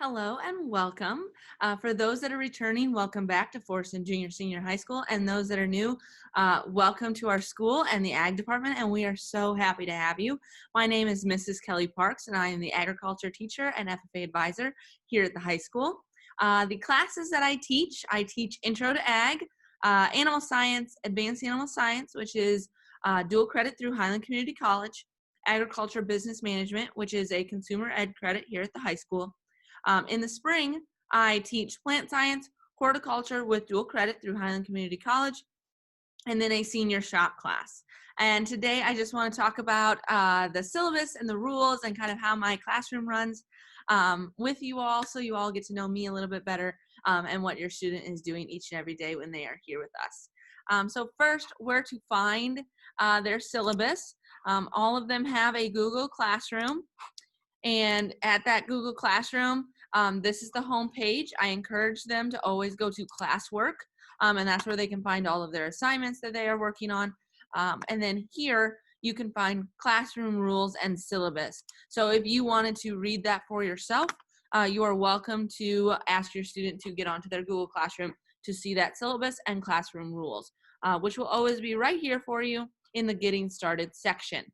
Hello and welcome. For those that are returning, welcome back to Forest and Junior Senior High School. And those that are new, welcome to our school and the Ag Department. And we are so happy to have you. My name is Mrs. Kelly Parks, and I am the Agriculture Teacher and FFA Advisor here at the high school. The classes that I teach Intro to Ag, Animal Science, Advanced Animal Science, which is dual credit through Highland Community College, Agriculture Business Management, which is a consumer ed credit here at the high school. In the spring, I teach plant science, horticulture with dual credit through Highland Community College, and then a senior shop class. And today I just want to talk about the syllabus and the rules and kind of how my classroom runs with you all, so you all get to know me a little bit better and what your student is doing each and every day when they are here with us. So first, where to find their syllabus. All of them have a Google Classroom. And at that Google Classroom, this is the home page. I encourage them to always go to classwork, and that's where they can find all of their assignments that they are working on. And then here, you can find classroom rules and syllabus. So if you wanted to read that for yourself, you are welcome to ask your student to get onto their Google Classroom to see that syllabus and classroom rules, which will always be right here for you in the Getting Started section.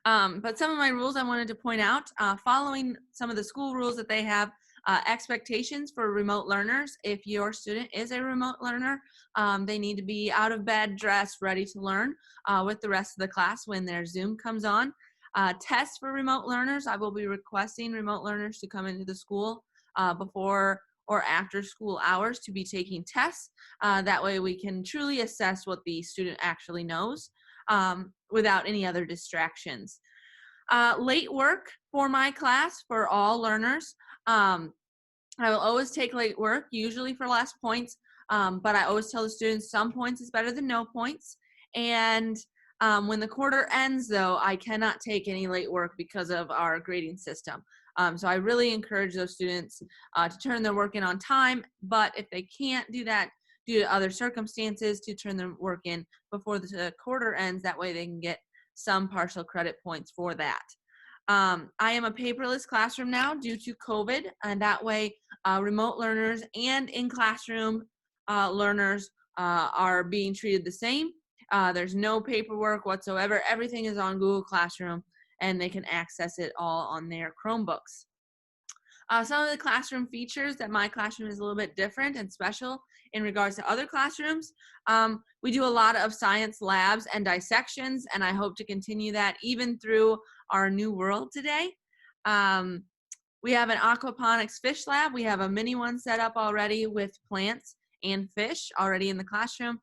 But some of my rules I wanted to point out, following some of the school rules that they have, expectations for remote learners. If your student is a remote learner, they need to be out of bed, dressed, ready to learn with the rest of the class when their Zoom comes on. Tests for remote learners, I will be requesting remote learners to come into the school before or after school hours to be taking tests. That way we can truly assess what the student actually knows without any other distractions. Late work for my class for all learners. I will always take late work, usually for less points, but I always tell the students some points is better than no points. And when the quarter ends, though, I cannot take any late work because of our grading system. So I really encourage those students to turn their work in on time, but if they can't do that due to other circumstances, to turn their work in before the quarter ends. That way they can get some partial credit points for that. I am a paperless classroom now due to COVID, and that way remote learners and in-classroom learners are being treated the same. There's no paperwork whatsoever. Everything is on Google Classroom, and they can access it all on their Chromebooks. Some of the classroom features that my classroom is a little bit different and special in regards to other classrooms. We do a lot of science labs and dissections, and I hope to continue that even through our new world today. We have an aquaponics fish lab. We have a mini one set up already with plants and fish already in the classroom.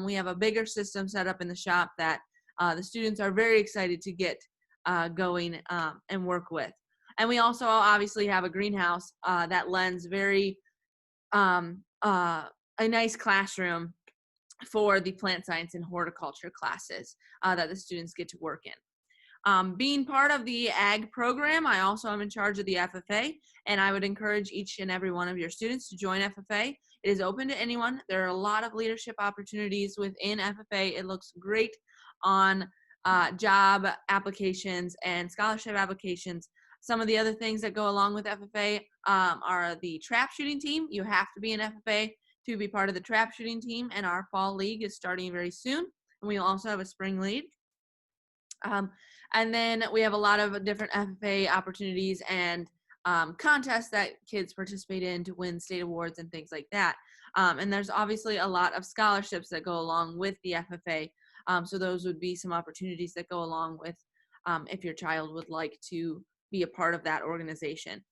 We have a bigger system set up in the shop that the students are very excited to get going and work with. And we also obviously have a greenhouse that lends very a nice classroom for the plant science and horticulture classes that the students get to work in. Being part of the ag program, I also am in charge of the FFA, and I would encourage each and every one of your students to join FFA. It is open to anyone. There are a lot of leadership opportunities within FFA. It looks great on job applications and scholarship applications. Some of the other things that go along with FFA are the trap shooting team. You have to be an FFA to be part of the trap shooting team, and our fall league is starting very soon. And we also have a spring league. And then we have a lot of different FFA opportunities and contests that kids participate in to win state awards and things like that. And there's obviously a lot of scholarships that go along with the FFA. So those would be some opportunities that go along with if your child would like to be a part of that organization.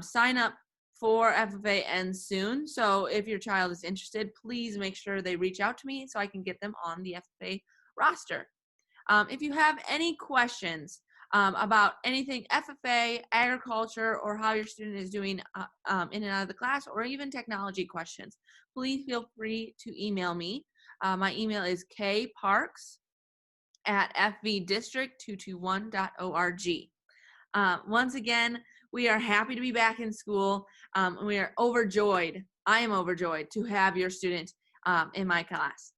Sign up for FFA ends soon. So if your child is interested, please make sure they reach out to me so I can get them on the FFA roster. If you have any questions about anything FFA, agriculture, or how your student is doing in and out of the class, or even technology questions, please feel free to email me. My email is kparks@fvdistrict221.org. Once again, we are happy to be back in school. We are overjoyed. I am overjoyed to have your student in my class.